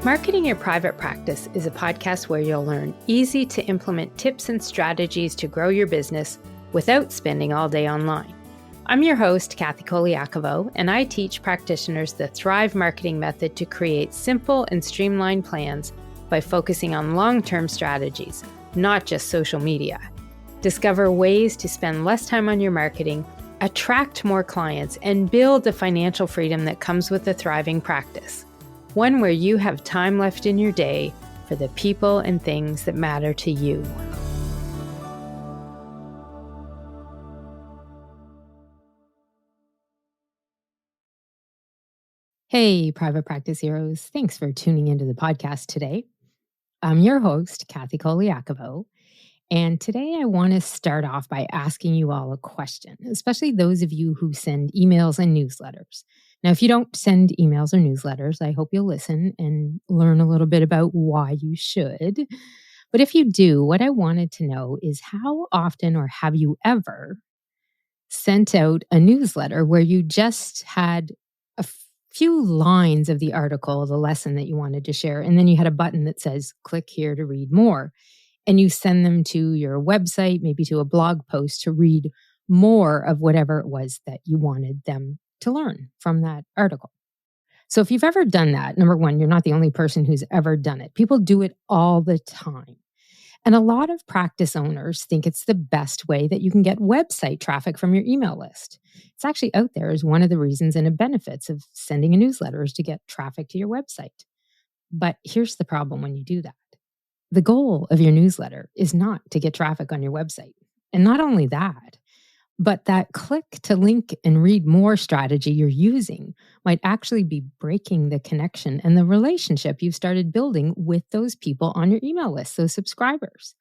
Marketing Your Private Practice is a podcast where you'll learn easy to implement tips and strategies to grow your business without spending all day online. I'm your host, Kathy Colaiacovo, and I teach practitioners the Thrive marketing method to create simple and streamlined plans by focusing on long-term strategies, not just social media. Discover ways to spend less time on your marketing, attract more clients, and build the financial freedom that comes with a thriving practice. One where you have time left in your day for the people and things that matter to you. Hey, private practice heroes. Thanks for tuning into the podcast today. I'm your host, Kathy Colaiacovo, and today I want to start off by asking you all a question, especially those of you who send emails and newsletters. Now, if you don't send emails or newsletters, I hope you'll listen and learn a little bit about why you should. But if you do, what I wanted to know is how often or have you ever sent out a newsletter where you just had a few lines of the article, the lesson that you wanted to share, and then you had a button that says, click here to read more. And you send them to your website, maybe to a blog post to read more of whatever it was that you wanted them to learn from that article. So if you've ever done that, number one, you're not the only person who's ever done it. People do it all the time. And a lot of practice owners think it's the best way that you can get website traffic from your email list. It's actually out there as one of the reasons and the benefits of sending a newsletter is to get traffic to your website. But here's the problem when you do that. The goal of your newsletter is not to get traffic on your website. And not only that, but that click to link and read more strategy you're using might actually be breaking the connection and the relationship you've started building with those people on your email list, those subscribers.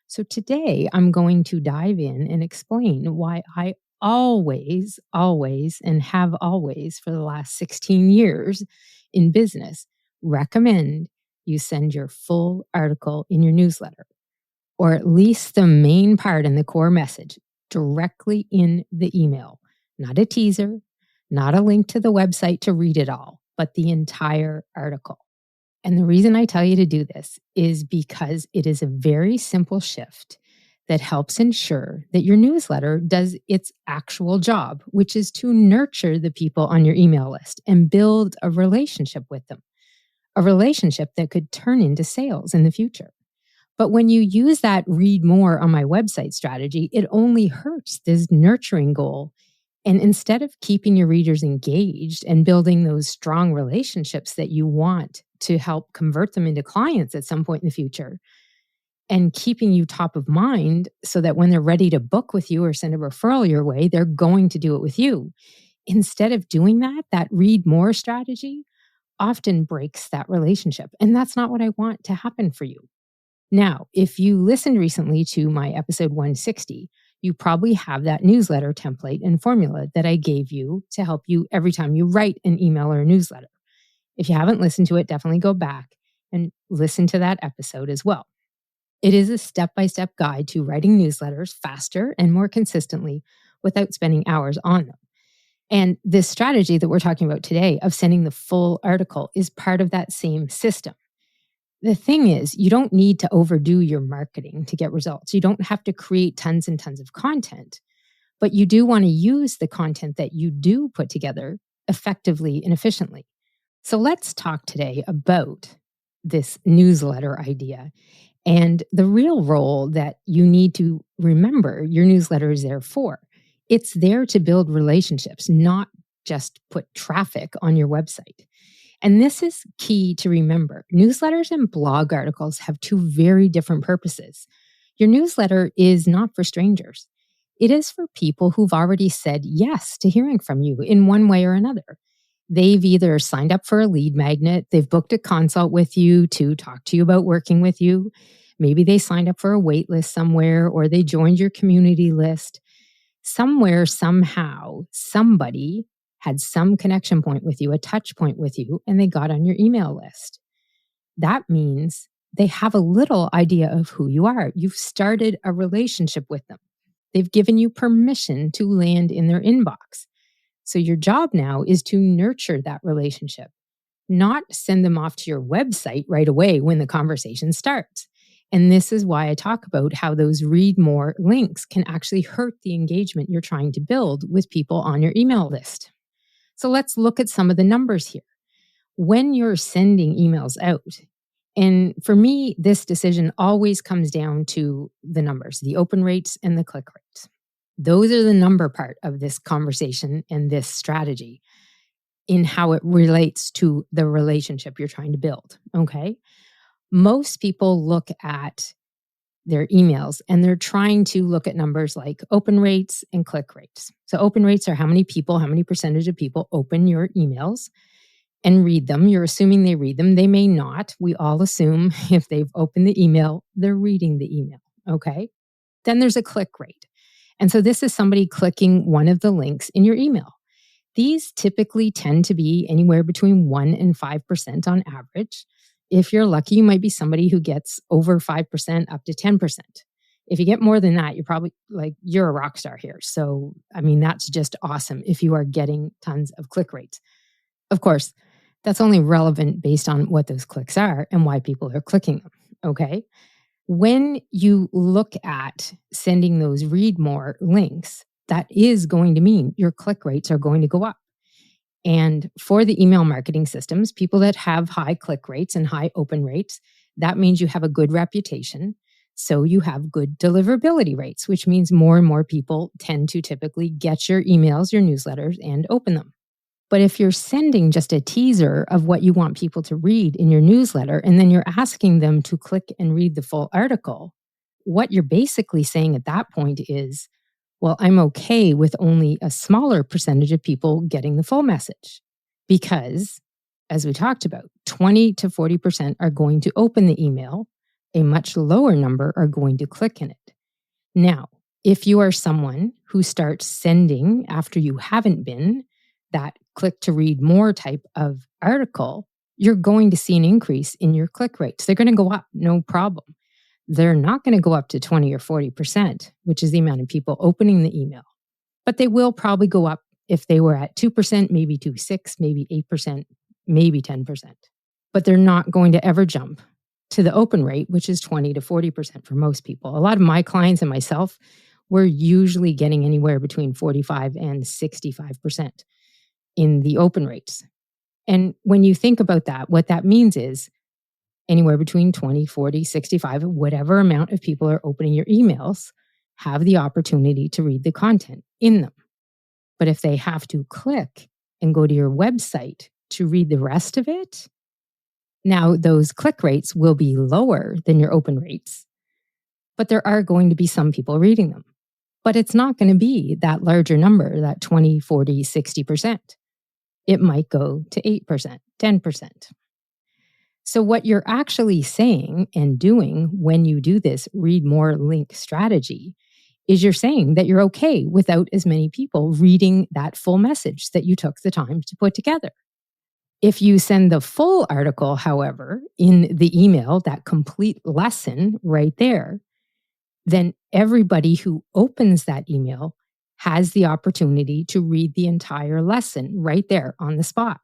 So today I'm going to dive in and explain why I always, and have always for the last 16 years in business, recommend you send your full article in your newsletter, or at least the main part and the core message directly in the email, not a teaser, not a link to the website to read it all, but the entire article. And the reason I tell you to do this is because it is a very simple shift that helps ensure that your newsletter does its actual job, which is to nurture the people on your email list and build a relationship with them, a relationship that could turn into sales in the future. But when you use that read more on my website strategy, it only hurts this nurturing goal. And instead of keeping your readers engaged and building those strong relationships that you want to help convert them into clients at some point in the future, and keeping you top of mind so that when they're ready to book with you or send a referral your way, they're going to do it with you. Instead of doing that, that read more strategy often breaks that relationship. And that's not what I want to happen for you. Now, if you listened recently to my episode 160, you probably have that newsletter template and formula that I gave you to help you every time you write an email or a newsletter. If you haven't listened to it, definitely go back and listen to that episode as well. It is a step-by-step guide to writing newsletters faster and more consistently without spending hours on them. And this strategy that we're talking about today of sending the full article is part of that same system. The thing is, you don't need to overdo your marketing to get results. You don't have to create tons and tons of content, but you do want to use the content that you do put together effectively and efficiently. So let's talk today about this newsletter idea and the real role that you need to remember your newsletter is there for. It's there to build relationships, not just put traffic on your website. And this is key to remember. Newsletters and blog articles have two very different purposes. Your newsletter is not for strangers. It is for people who've already said yes to hearing from you in one way or another. They've either signed up for a lead magnet, they've booked a consult with you to talk to you about working with you. Maybe they signed up for a wait list somewhere, or they joined your community list. Somewhere, somehow, somebody had some connection point with you, a touch point with you, and they got on your email list. That means they have a little idea of who you are. You've started a relationship with them. They've given you permission to land in their inbox. So your job now is to nurture that relationship, not send them off to your website right away when the conversation starts. And this is why I talk about how those read more links can actually hurt the engagement you're trying to build with people on your email list. So let's look at some of the numbers here. When you're sending emails out, and for me, this decision always comes down to the numbers, the open rates and the click rates. Those are the number part of this conversation and this strategy in how it relates to the relationship you're trying to build, okay? Most people look at their emails and they're trying to look at numbers like open rates and click rates. So open rates are how many percentage of people open your emails and read them. You're assuming they read them. They may not. We all assume if they've opened the email, they're reading the email, okay? Then there's a click rate. And so this is somebody clicking one of the links in your email. These typically tend to be anywhere between 1% and 5% on average. If you're lucky, you might be somebody who gets over 5% up to 10%. If you get more than that, you're probably you're a rock star here. So, that's just awesome if you are getting tons of click rates. Of course, that's only relevant based on what those clicks are and why people are clicking them, okay? When you look at sending those read more links, that is going to mean your click rates are going to go up. And for the email marketing systems, people that have high click rates and high open rates, that means you have a good reputation. So you have good deliverability rates, which means more and more people tend to typically get your emails, your newsletters, and open them. But if you're sending just a teaser of what you want people to read in your newsletter, and then you're asking them to click and read the full article, what you're basically saying at that point is, well, I'm okay with only a smaller percentage of people getting the full message. Because, as we talked about, 20 to 40% are going to open the email. A much lower number are going to click in it. Now, if you are someone who starts sending after you haven't been, that click to read more type of article, you're going to see an increase in your click rates. They're going to go up, no problem. They're not going to go up to 20 or 40%, which is the amount of people opening the email. But they will probably go up if they were at 2%, maybe to 6%, maybe 8%, maybe 10%. But they're not going to ever jump to the open rate, which is 20 to 40% for most people. A lot of my clients and myself, we're usually getting anywhere between 45 and 65% in the open rates. And when you think about that, what that means is anywhere between 20, 40, 65, whatever amount of people are opening your emails have the opportunity to read the content in them. But if they have to click and go to your website to read the rest of it, now those click rates will be lower than your open rates, but there are going to be some people reading them. But it's not going to be that larger number, that 20, 40, 60%. It might go to 8%, 10%. So what you're actually saying and doing when you do this read more link strategy is you're saying that you're okay without as many people reading that full message that you took the time to put together. If you send the full article, however, in the email, that complete lesson right there, then everybody who opens that email has the opportunity to read the entire lesson right there on the spot.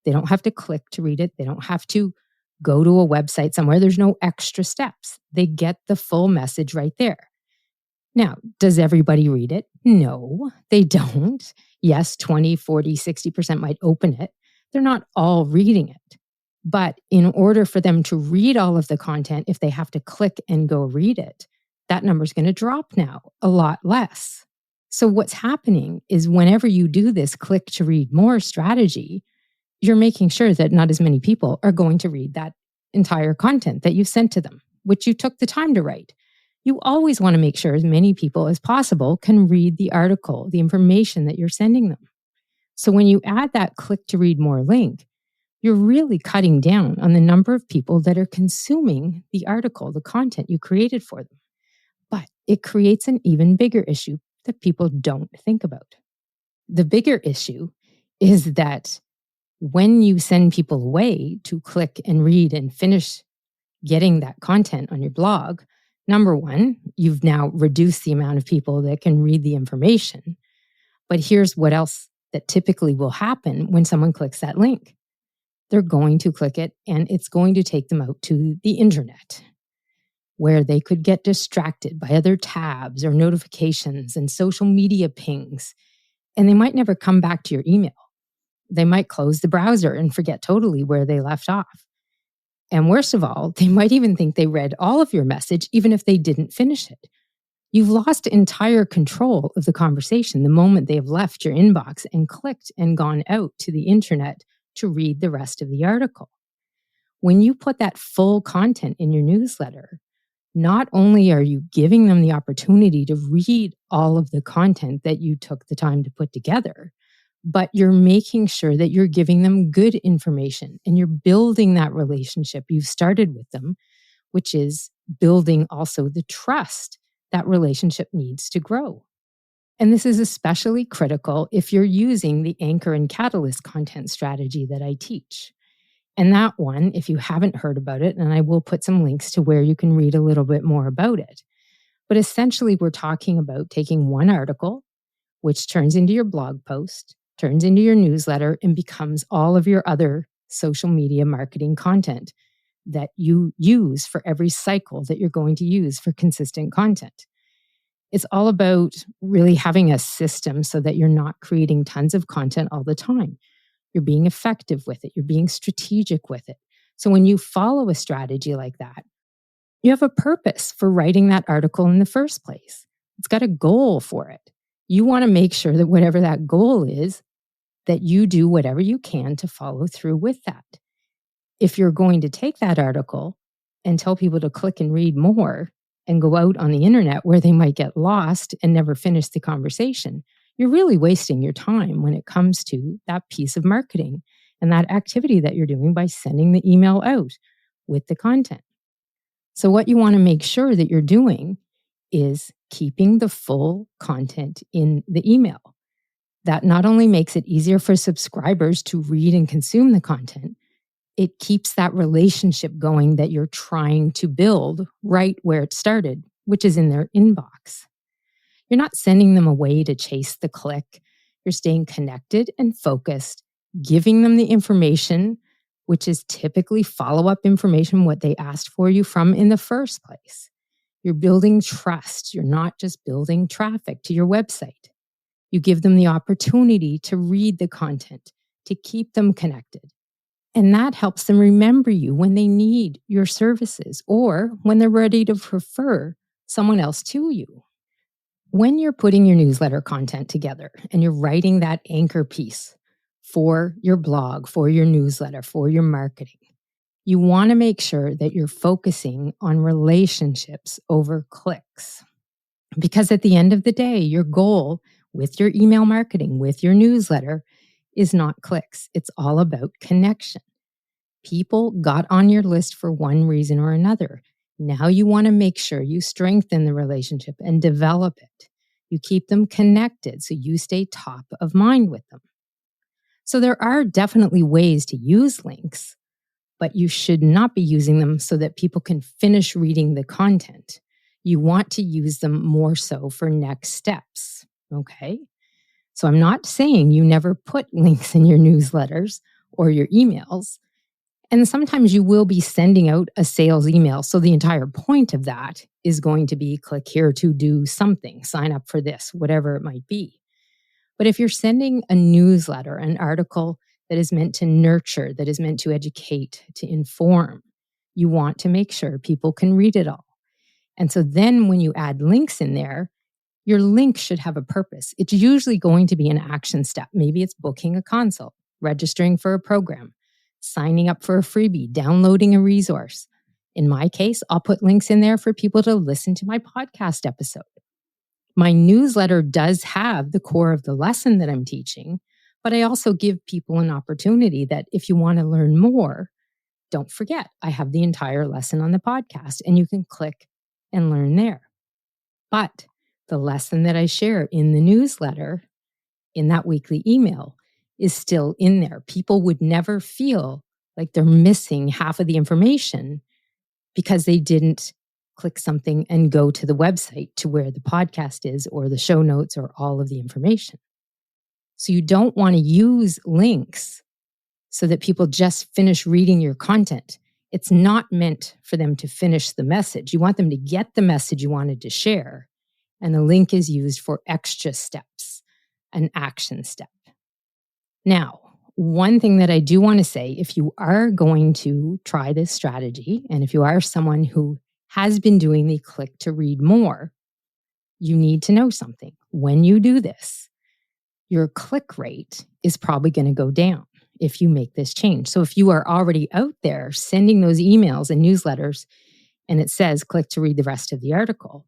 They don't have to click to read it. They don't have to go to a website somewhere. There's no extra steps. They get the full message right there. Now, does everybody read it? No, they don't. Yes, 20, 40, 60% might open it. They're not all reading it. But in order for them to read all of the content, if they have to click and go read it, that number is going to drop now a lot less. So what's happening is whenever you do this click to read more strategy, you're making sure that not as many people are going to read that entire content that you sent to them, which you took the time to write. You always want to make sure as many people as possible can read the article, the information that you're sending them. So when you add that click to read more link, you're really cutting down on the number of people that are consuming the article, the content you created for them. But it creates an even bigger issue that people don't think about. The bigger issue is that when you send people away to click and read and finish getting that content on your blog, number one, you've now reduced the amount of people that can read the information. But here's what else that typically will happen when someone clicks that link. they're going to click it and it's going to take them out to the internet where they could get distracted by other tabs or notifications and social media pings. And they might never come back to your email. They might close the browser and forget totally where they left off. And worst of all, they might even think they read all of your message, even if they didn't finish it. You've lost entire control of the conversation the moment they have left your inbox and clicked and gone out to the internet to read the rest of the article. When you put that full content in your newsletter, not only are you giving them the opportunity to read all of the content that you took the time to put together, but you're making sure that you're giving them good information and you're building that relationship you've started with them, which is building also the trust that relationship needs to grow. And this is especially critical if you're using the anchor and catalyst content strategy that I teach. And that one, if you haven't heard about it, and I will put some links to where you can read a little bit more about it. But essentially, we're talking about taking one article, which turns into your blog post, turns into your newsletter, and becomes all of your other social media marketing content that you use for every cycle that you're going to use for consistent content. It's all about really having a system so that you're not creating tons of content all the time. You're being effective with it. You're being strategic with it. So when you follow a strategy like that, you have a purpose for writing that article in the first place. It's got a goal for it. You want to make sure that whatever that goal is, that you do whatever you can to follow through with that. If you're going to take that article and tell people to click and read more and go out on the internet where they might get lost and never finish the conversation, you're really wasting your time when it comes to that piece of marketing and that activity that you're doing by sending the email out with the content. So what you want to make sure that you're doing is keeping the full content in the email. That not only makes it easier for subscribers to read and consume the content, it keeps that relationship going that you're trying to build right where it started, which is in their inbox. You're not sending them away to chase the click. You're staying connected and focused, giving them the information, which is typically follow-up information, what they asked for you from in the first place. You're building trust. You're not just building traffic to your website. You give them the opportunity to read the content, to keep them connected. And that helps them remember you when they need your services or when they're ready to refer someone else to you. When you're putting your newsletter content together and you're writing that anchor piece for your blog, for your newsletter, for your marketing, you want to make sure that you're focusing on relationships over clicks. Because at the end of the day, your goal with your email marketing, with your newsletter, is not clicks. It's all about connection. People got on your list for one reason or another. Now you want to make sure you strengthen the relationship and develop it. You keep them connected so you stay top of mind with them. So there are definitely ways to use links, but you should not be using them so that people can finish reading the content. You want to use them more so for next steps, okay? So I'm not saying you never put links in your newsletters or your emails. And sometimes you will be sending out a sales email. So the entire point of that is going to be click here to do something, sign up for this, whatever it might be. But if you're sending a newsletter, an article that is meant to nurture, that is meant to educate, to inform, you want to make sure people can read it all. And so then when you add links in there, your link should have a purpose. It's usually going to be an action step. Maybe it's booking a consult, registering for a program, signing up for a freebie, downloading a resource. In my case, I'll put links in there for people to listen to my podcast episode. My newsletter does have the core of the lesson that I'm teaching, but I also give people an opportunity that if you want to learn more, don't forget, I have the entire lesson on the podcast and you can click and learn there. But the lesson that I share in the newsletter, in that weekly email, is still in there. People would never feel like they're missing half of the information because they didn't click something and go to the website to where the podcast is or the show notes or all of the information. So you don't want to use links so that people just finish reading your content. It's not meant for them to finish the message. You want them to get the message you wanted to share. And the link is used for extra steps, an action step. Now, one thing that I do want to say, if you are going to try this strategy, and if you are someone who has been doing the click to read more, you need to know something. When you do this, your click rate is probably going to go down if you make this change. So if you are already out there sending those emails and newsletters, and it says click to read the rest of the article,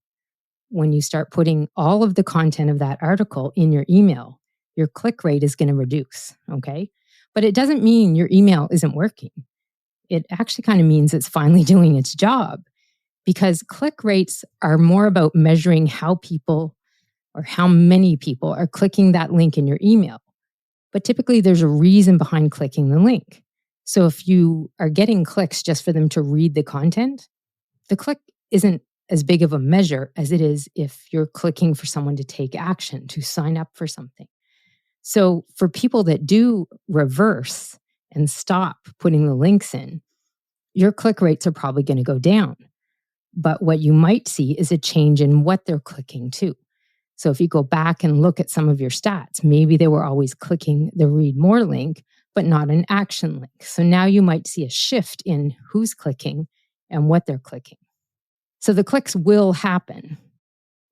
when you start putting all of the content of that article in your email, your click rate is going to reduce, okay? But it doesn't mean your email isn't working. It actually kind of means it's finally doing its job, because click rates are more about measuring how people or how many people are clicking that link in your email. But typically there's a reason behind clicking the link. So if you are getting clicks just for them to read the content, the click isn't as big of a measure as it is if you're clicking for someone to take action, to sign up for something. So for people that do reverse and stop putting the links in, your click rates are probably going to go down. But what you might see is a change in what they're clicking to. So if you go back and look at some of your stats, maybe they were always clicking the read more link, but not an action link. So now you might see a shift in who's clicking and what they're clicking. So the clicks will happen,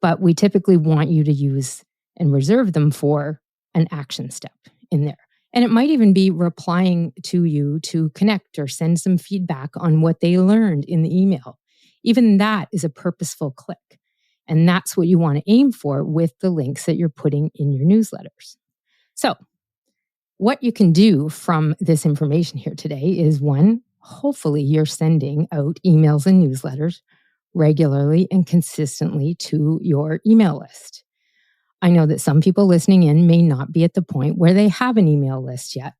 but we typically want you to use and reserve them for an action step in there. And it might even be replying to you to connect or send some feedback on what they learned in the email. Even that is a purposeful click. And that's what you want to aim for with the links that you're putting in your newsletters. So what you can do from this information here today is, one, hopefully you're sending out emails and newsletters regularly and consistently to your email list. I know that some people listening in may not be at the point where they have an email list yet.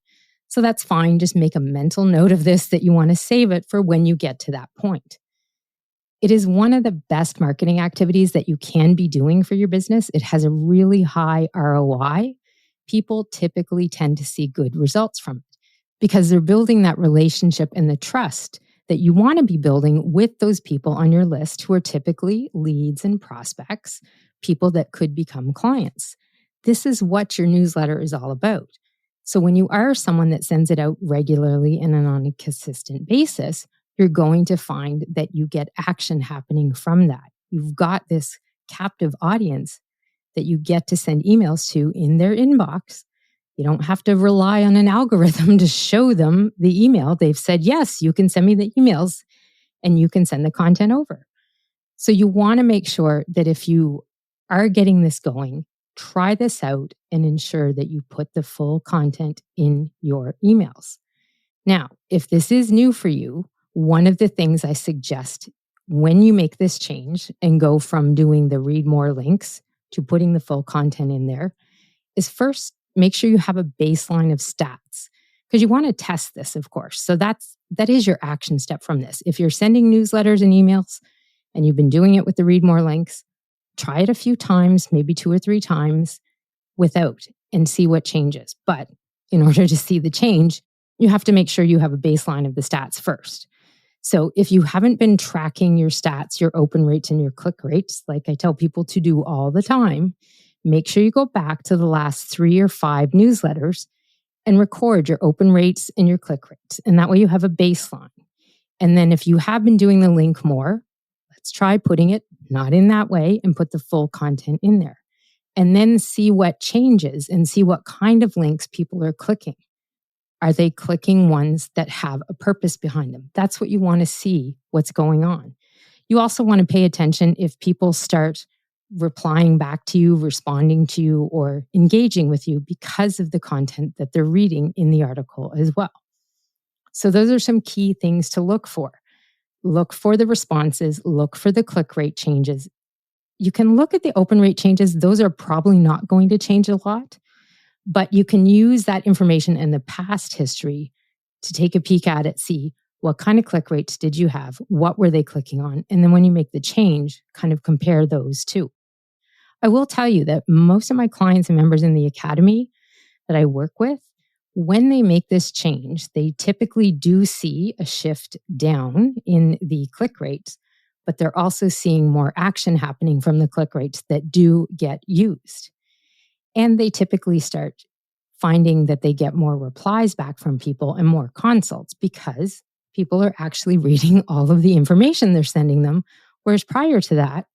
So that's fine. Just make a mental note of this, that you want to save it for when you get to that point. It is one of the best marketing activities that you can be doing for your business. It has a really high ROI. People typically tend to see good results from it because they're building that relationship and the trust that you want to be building with those people on your list, who are typically leads and prospects, people that could become clients. This is what your newsletter is all about. So when you are someone that sends it out regularly and on a consistent basis, you're going to find that you get action happening from that. You've got this captive audience that you get to send emails to in their inbox. You don't have to rely on an algorithm to show them the email. They've said, yes, you can send me the emails and you can send the content over. So you want to make sure that if you are getting this going, try this out and ensure that you put the full content in your emails. Now, if this is new for you, one of the things I suggest when you make this change and go from doing the read more links to putting the full content in there is, first, make sure you have a baseline of stats, because you want to test this, of course. So that is your action step from this. If you're sending newsletters and emails and you've been doing it with the read more links, try it a few times, maybe 2 or 3 times without, and see what changes. But in order to see the change, you have to make sure you have a baseline of the stats first. So if you haven't been tracking your stats, your open rates and your click rates, like I tell people to do all the time, make sure you go back to the last 3 or 5 newsletters and record your open rates and your click rates. And that way you have a baseline. And then if you have been doing the link more, let's try putting it not in that way and put the full content in there. And then see what changes and see what kind of links people are clicking. Are they clicking ones that have a purpose behind them? That's what you want to see, what's going on. You also want to pay attention if people start replying back to you, responding to you, or engaging with you because of the content that they're reading in the article as well. So those are some key things to look for. Look for the responses, look for the click rate changes. You can look at the open rate changes. Those are probably not going to change a lot, but you can use that information in the past history to take a peek at it, see what kind of click rates did you have, what were they clicking on, and then when you make the change, kind of compare those two. I will tell you that most of my clients and members in the academy that I work with, When they make this change, they typically do see a shift down in the click rates, but they're also seeing more action happening from the click rates that do get used. And they typically start finding that they get more replies back from people and more consults because people are actually reading all of the information they're sending them. Whereas prior to that,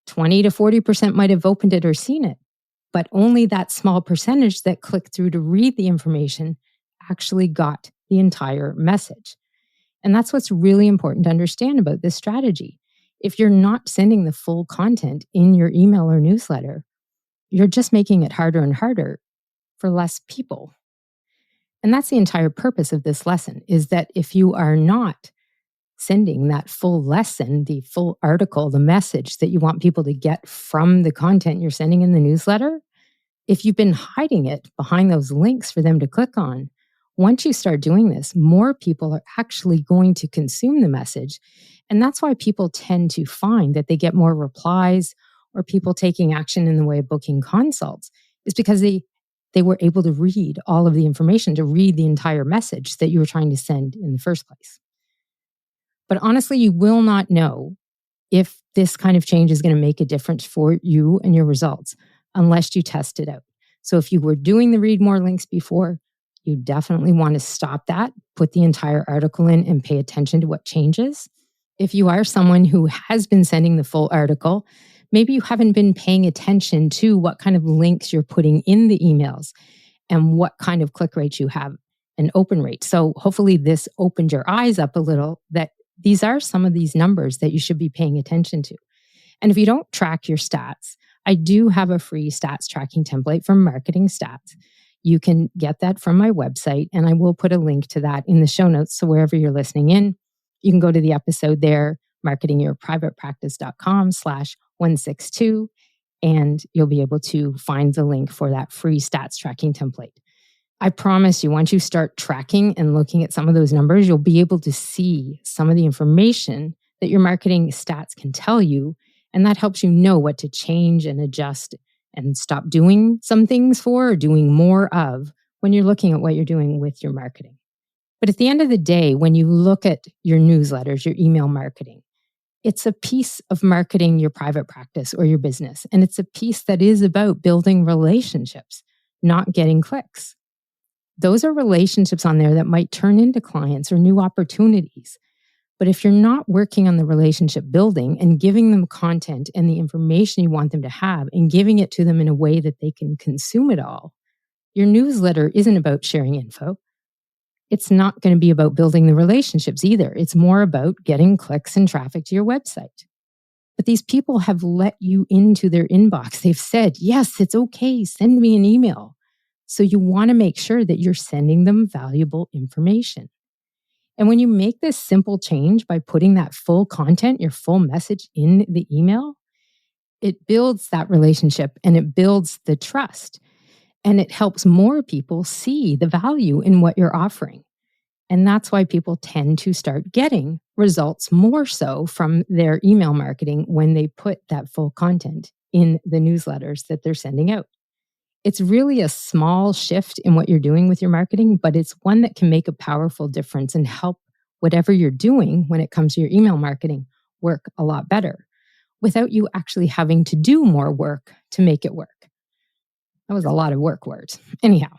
20 to 40% might have opened it or seen it, but only that small percentage that clicked through to read the information actually got the entire message. And that's what's really important to understand about this strategy. If you're not sending the full content in your email or newsletter, you're just making it harder and harder for less people. And that's the entire purpose of this lesson, is that if you are not sending that full lesson, the full article, the message that you want people to get from the content you're sending in the newsletter, if you've been hiding it behind those links for them to click on, once you start doing this, more people are actually going to consume the message. And that's why people tend to find that they get more replies or people taking action in the way of booking consults, is because they were able to read all of the information, to read the entire message that you were trying to send in the first place. But honestly, you will not know if this kind of change is going to make a difference for you and your results unless you test it out. So if you were doing the read more links before, you definitely want to stop that, put the entire article in and pay attention to what changes. If you are someone who has been sending the full article, maybe you haven't been paying attention to what kind of links you're putting in the emails and what kind of click rates you have and open rate. So hopefully this opened your eyes up a little that these are some of these numbers that you should be paying attention to. And if you don't track your stats, I do have a free stats tracking template from Marketing Stats. You can get that from my website, and I will put a link to that in the show notes. So wherever you're listening in, you can go to the episode there, marketingyourprivatepractice.com/162, and you'll be able to find the link for that free stats tracking template. I promise you, once you start tracking and looking at some of those numbers, you'll be able to see some of the information that your marketing stats can tell you. And that helps you know what to change and adjust and stop doing some things for or doing more of when you're looking at what you're doing with your marketing. But at the end of the day, when you look at your newsletters, your email marketing, it's a piece of marketing your private practice or your business. And it's a piece that is about building relationships, not getting clicks. Those are relationships on there that might turn into clients or new opportunities. But if you're not working on the relationship building and giving them content and the information you want them to have and giving it to them in a way that they can consume it all, your newsletter isn't about sharing info. It's not going to be about building the relationships either. It's more about getting clicks and traffic to your website. But these people have let you into their inbox. They've said, yes, it's okay, send me an email. So you want to make sure that you're sending them valuable information. And when you make this simple change by putting that full content, your full message in the email, it builds that relationship and it builds the trust. And it helps more people see the value in what you're offering. And that's why people tend to start getting results more so from their email marketing when they put that full content in the newsletters that they're sending out. It's really a small shift in what you're doing with your marketing, but it's one that can make a powerful difference and help whatever you're doing when it comes to your email marketing work a lot better without you actually having to do more work to make it work. That was a lot of work words. Anyhow,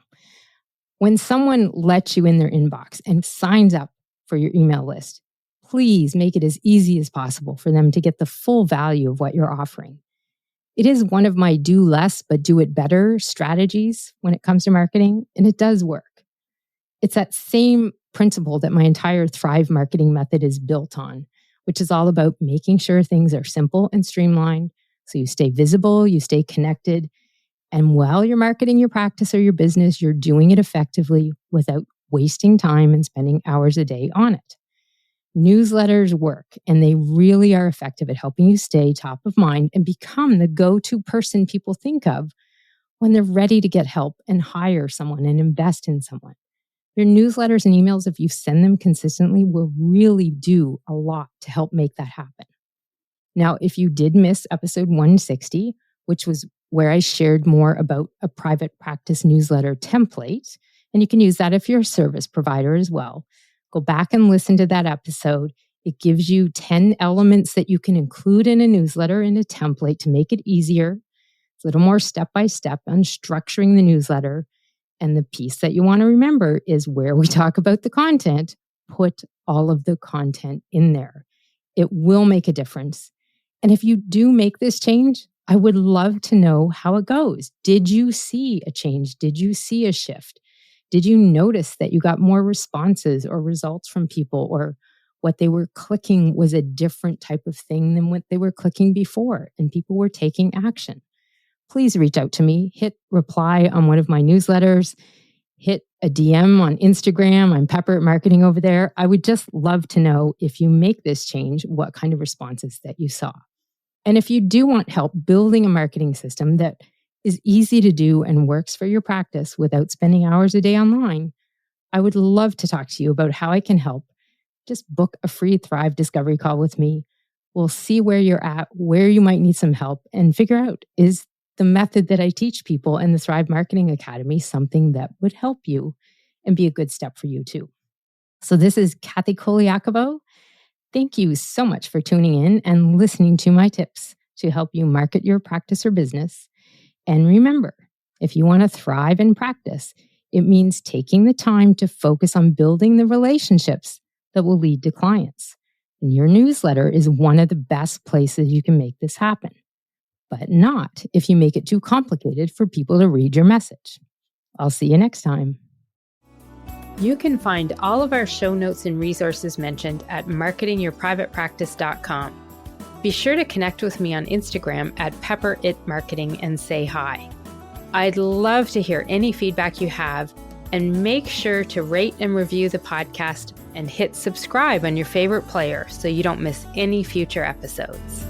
when someone lets you in their inbox and signs up for your email list, please make it as easy as possible for them to get the full value of what you're offering. It is one of my do less, but do it better strategies when it comes to marketing, and it does work. It's that same principle that my entire Thrive marketing method is built on, which is all about making sure things are simple and streamlined so you stay visible, you stay connected, and while you're marketing your practice or your business, you're doing it effectively without wasting time and spending hours a day on it. Newsletters work, and they really are effective at helping you stay top of mind and become the go-to person people think of when they're ready to get help and hire someone and invest in someone. Your newsletters and emails, if you send them consistently, will really do a lot to help make that happen. Now, if you did miss episode 160, which was where I shared more about a private practice newsletter template And you can use that if you're a service provider as well. Go back and listen to that episode. It gives you 10 elements that you can include in a newsletter in a template to make it easier. It's a little more step-by-step on structuring the newsletter. And the piece that you want to remember is where we talk about the content, put all of the content in there. It will make a difference. And if you do make this change, I would love to know how it goes. Did you see a change? Did you see a shift? Did you notice that you got more responses or results from people, or what they were clicking was a different type of thing than what they were clicking before and people were taking action? Please reach out to me, hit reply on one of my newsletters, hit a DM on Instagram. I'm Pepper at Marketing over there. I would just love to know, if you make this change, what kind of responses that you saw. And if you do want help building a marketing system that is easy to do and works for your practice without spending hours a day online, I would love to talk to you about how I can help. Just book a free Thrive Discovery call with me. We'll see where you're at, where you might need some help, and figure out, is the method that I teach people in the Thrive Marketing Academy something that would help you and be a good step for you too. So this is Kathy Colaiacovo. Thank you so much for tuning in and listening to my tips to help you market your practice or business. And remember, if you want to thrive in practice, it means taking the time to focus on building the relationships that will lead to clients. And your newsletter is one of the best places you can make this happen, but not if you make it too complicated for people to read your message. I'll see you next time. You can find all of our show notes and resources mentioned at marketingyourprivatepractice.com. Be sure to connect with me on Instagram at pepperitmarketing and say hi. I'd love to hear any feedback you have, and make sure to rate and review the podcast and hit subscribe on your favorite player so you don't miss any future episodes.